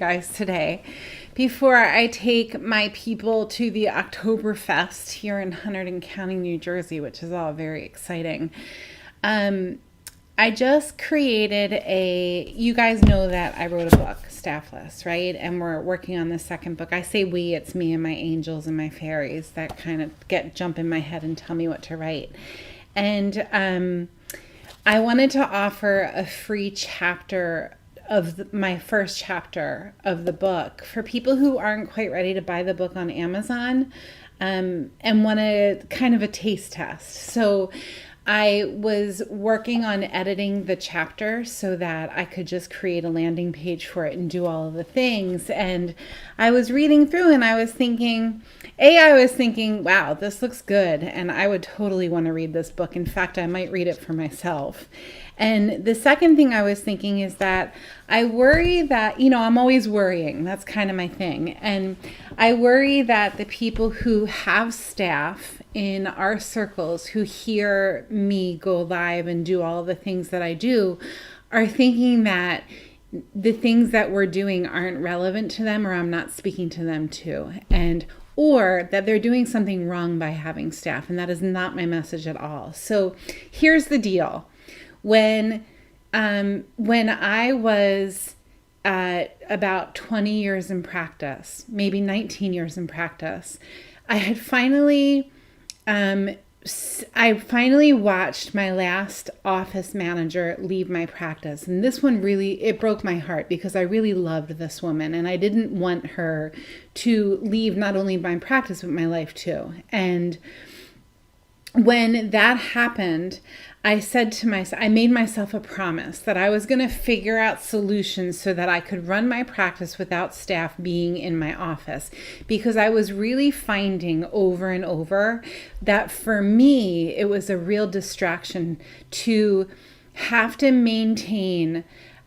Guys, today before I take my people to the Oktoberfest here in Hunterdon County, New Jersey, which is all very exciting. Um, I just created you guys know that I wrote a book, Staffless, right? And we're working on the second book. I say we, it's me and my angels and my fairies that kind of jump in my head and tell me what to write. And I wanted to offer a free chapter of my first chapter of the book for people who aren't quite ready to buy the book on Amazon, and want a kind of a taste test. So I was working on editing the chapter so that I could just create a landing page for it and do all of the things. And I was reading through and I was thinking, wow, this looks good. And I would totally want to read this book. In fact, I might read it for myself. And the second thing I was thinking is that I worry that, I'm always worrying. That's kind of my thing. And I worry that the people who have staff in our circles who hear me go live and do all the things that I do are thinking that the things that we're doing aren't relevant to them, or I'm not speaking to them too. Or that they're doing something wrong by having staff. And that is not my message at all. So here's the deal. When I was about 20 years in practice, maybe 19 years in practice, I finally watched my last office manager leave my practice. And this one it broke my heart because I really loved this woman and I didn't want her to leave not only my practice, but my life too. And when that happened, I made myself a promise that I was going to figure out solutions so that I could run my practice without staff being in my office, because I was really finding over and over that for me, it was a real distraction to have to maintain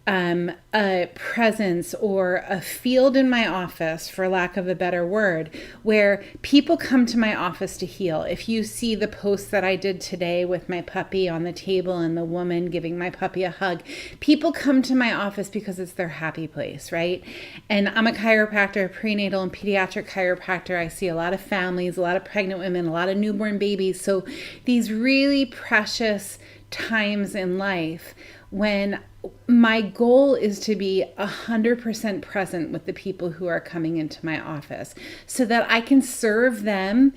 a presence or a field in my office, for lack of a better word, where people come to my office to heal. If you see the post that I did today with my puppy on the table and the woman giving my puppy a hug, people come to my office because it's their happy place, right? And I'm a chiropractor, a prenatal and pediatric chiropractor. I see a lot of families, a lot of pregnant women, a lot of newborn babies. So these really precious times in life when my goal is to be 100% present with the people who are coming into my office so that I can serve them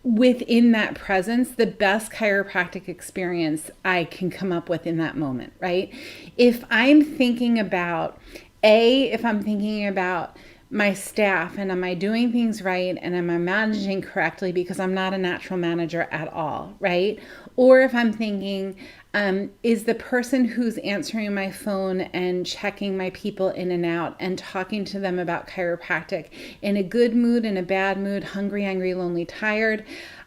within that presence, the best chiropractic experience I can come up with in that moment, right? If I'm thinking about my staff and am I doing things right and am I managing correctly, because I'm not a natural manager at all, right? Or if I'm thinking, is the person who's answering my phone and checking my people in and out and talking to them about chiropractic in a good mood, in a bad mood, hungry, angry, lonely, tired,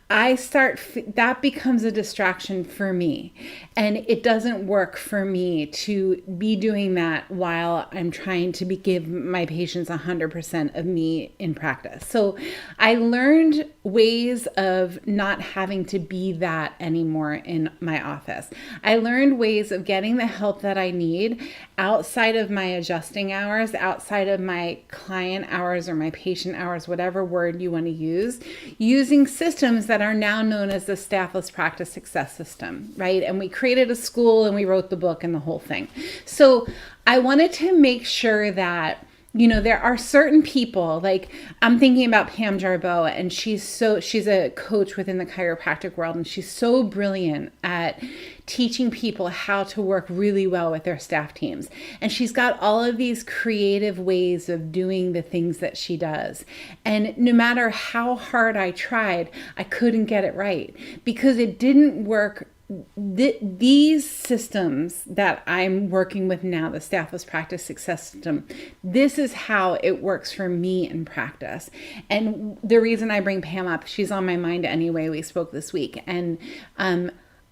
that becomes a distraction for me. And it doesn't work for me to be doing that while I'm trying to give my patients 100% of me in practice. So I learned ways of not having to be that anymore in my office. I learned ways of getting the help that I need outside of my adjusting hours, outside of my client hours or my patient hours, whatever word you want to use, using systems that are now known as the Staffless Practice Success System, right? And we created a school and we wrote the book and the whole thing. So I wanted to make sure that there are certain people, like I'm thinking about Pam Jarboe, and she's a coach within the chiropractic world, and she's so brilliant at teaching people how to work really well with their staff teams. And she's got all of these creative ways of doing the things that she does. And no matter how hard I tried, I couldn't get it right because it didn't work. These systems that I'm working with now, the Staffless Practice Success System, this is how it works for me in practice. And the reason I bring Pam up, she's on my mind anyway. We spoke this week. And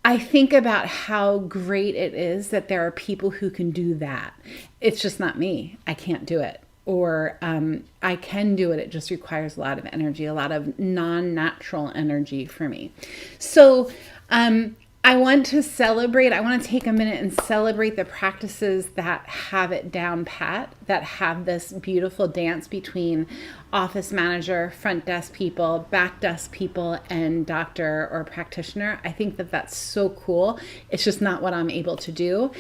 I think about how great it is that there are people who can do that. It's just not me. I can't do it. Or I can do it. It just requires a lot of energy, a lot of non-natural energy for me. So I want to celebrate, I want to take a minute and celebrate the practices that have it down pat, that have this beautiful dance between office manager, front desk people, back desk people, and doctor or practitioner. I think that that's so cool. It's just not what I'm able to do.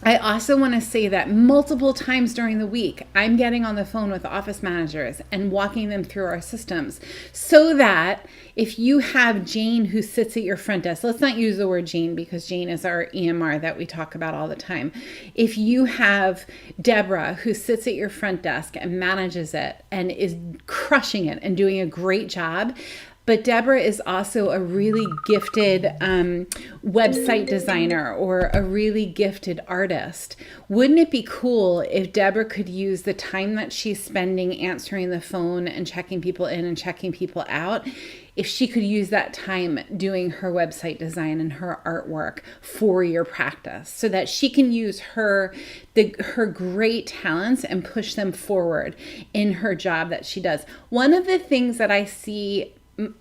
I also want to say that multiple times during the week, I'm getting on the phone with office managers and walking them through our systems so that if you have Jane who sits at your front desk, let's not use the word Jane because Jane is our EMR that we talk about all the time. If you have Deborah who sits at your front desk and manages it and is crushing it and doing a great job, but Deborah is also a really gifted website designer or a really gifted artist. Wouldn't it be cool if Deborah could use the time that she's spending answering the phone and checking people in and checking people out, if she could use that time doing her website design and her artwork for your practice so that she can use her great talents and push them forward in her job that she does. One of the things that I see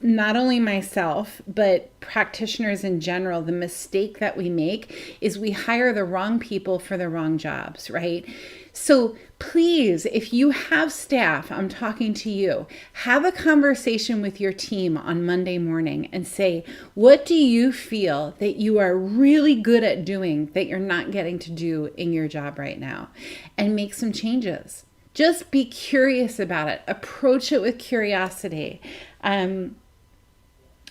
not only myself, but practitioners in general, the mistake that we make is we hire the wrong people for the wrong jobs, right? So please, if you have staff, I'm talking to you, have a conversation with your team on Monday morning and say, what do you feel that you are really good at doing that you're not getting to do in your job right now? And make some changes. Just be curious about it. Approach it with curiosity. And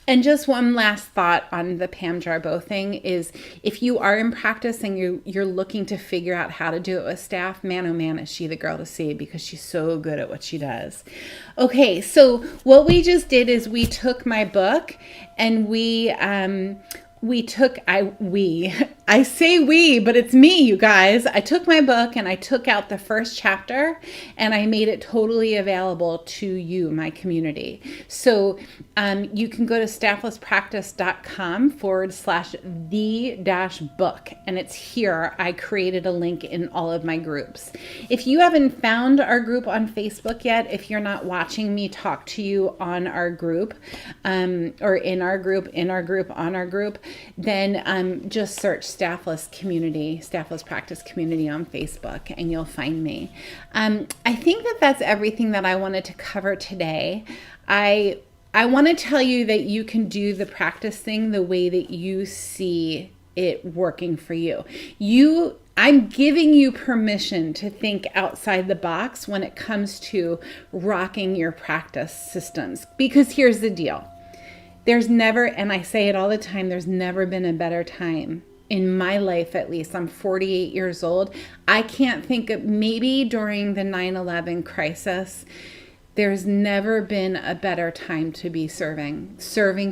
just one last thought on the Pam Jarboe thing is if you are in practice and you're looking to figure out how to do it with staff, man, oh man, is she the girl to see because she's so good at what she does. Okay, so what we just did is we took my book and I say we, but it's me, you guys. I took my book and I took out the first chapter and I made it totally available to you, my community. So you can go to stafflesspractice.com/the-book, and it's here. I created a link in all of my groups. If you haven't found our group on Facebook yet, if you're not watching me talk to you on our group, or in our group, on our group, then just search Staffless Practice Community on Facebook and you'll find me. I think that that's everything that I wanted to cover today. I want to tell you that you can do the practice thing the way that you see it working for you. I'm giving you permission to think outside the box when it comes to rocking your practice systems. Because here's the deal. There's never, and I say it all the time, there's never been a better time in my life, at least. I'm 48 years old. I can't think of, maybe during the 9/11 crisis, there's never been a better time to be serving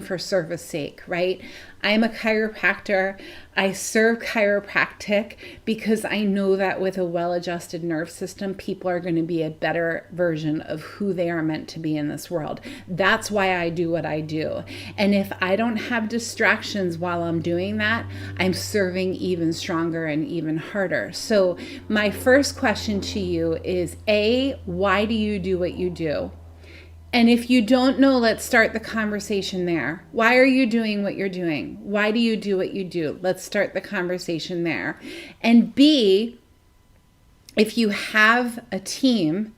for service sake, right? I'm a chiropractor. I serve chiropractic because I know that with a well-adjusted nerve system, people are going to be a better version of who they are meant to be in this world. That's why I do what I do. And if I don't have distractions while I'm doing that, I'm serving even stronger and even harder. So my first question to you is, A, why do you do what you do? And if you don't know, let's start the conversation there. Why are you doing what you're doing? Why do you do what you do? Let's start the conversation there. And B, if you have a team,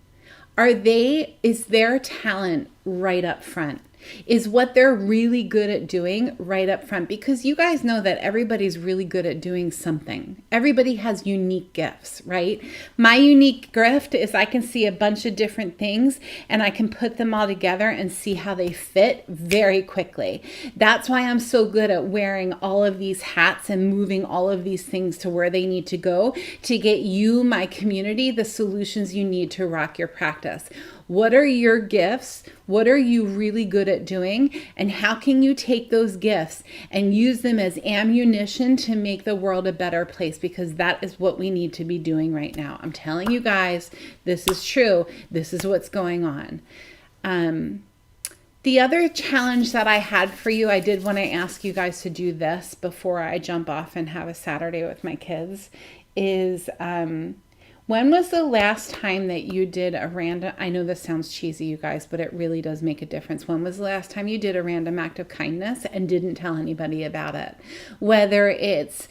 is their talent right up front? Is what they're really good at doing right up front? Because you guys know that everybody's really good at doing something. Everybody has unique gifts, right? My unique gift is I can see a bunch of different things and I can put them all together and see how they fit very quickly. That's why I'm so good at wearing all of these hats and moving all of these things to where they need to go to get you, my community, the solutions you need to rock your practice. What are your gifts? What are you really good at doing? And how can you take those gifts and use them as ammunition to make the world a better place? Because that is what we need to be doing right now. I'm telling you guys, this is true. This is what's going on. The other challenge that I had for you, I did want to ask you guys to do this before I jump off and have a Saturday with my kids, is When was the last time that you did a random, I know this sounds cheesy, you guys, but it really does make a difference. When was the last time you did a random act of kindness and didn't tell anybody about it? Whether it's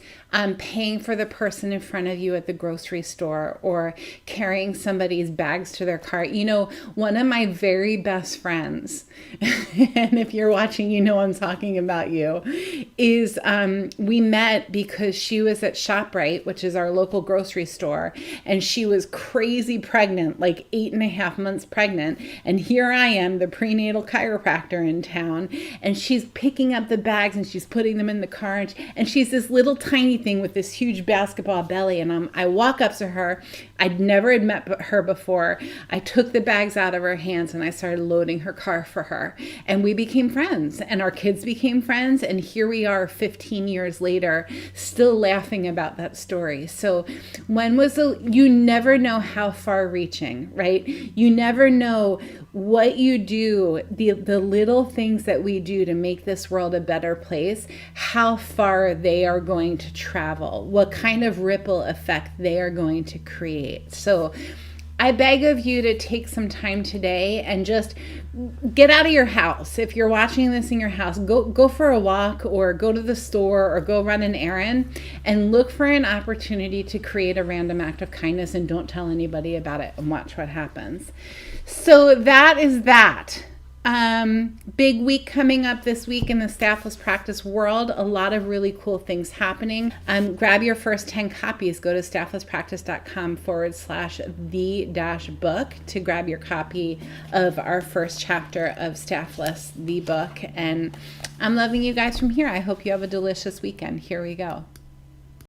paying for the person in front of you at the grocery store or carrying somebody's bags to their car. You know, one of my very best friends, and if you're watching, you know I'm talking about you, is we met because she was at ShopRite, which is our local grocery store, and she was crazy pregnant, like 8.5 months pregnant. And here I am, the prenatal chiropractor in town, and she's picking up the bags and she's putting them in the car. And she's this little tiny thing with this huge basketball belly. And I walk up to her. I'd never had met her before. I took the bags out of her hands and I started loading her car for her. And we became friends, and our kids became friends. And here we are 15 years later, still laughing about that story. So you never know how far reaching, right? You never know what you do, the little things that we do to make this world a better place, how far they are going to travel, what kind of ripple effect they are going to create. So I beg of you to take some time today and just get out of your house. If you're watching this in your house, go for a walk or go to the store or go run an errand and look for an opportunity to create a random act of kindness, and don't tell anybody about it, and watch what happens. So that is that. Big week coming up this week in the Staffless Practice world. A lot of really cool things happening. Grab your first 10 copies. Go to stafflesspractice.com/the-book to grab your copy of our first chapter of Staffless, the book. And I'm loving you guys from here. I hope you have a delicious weekend. Here we go.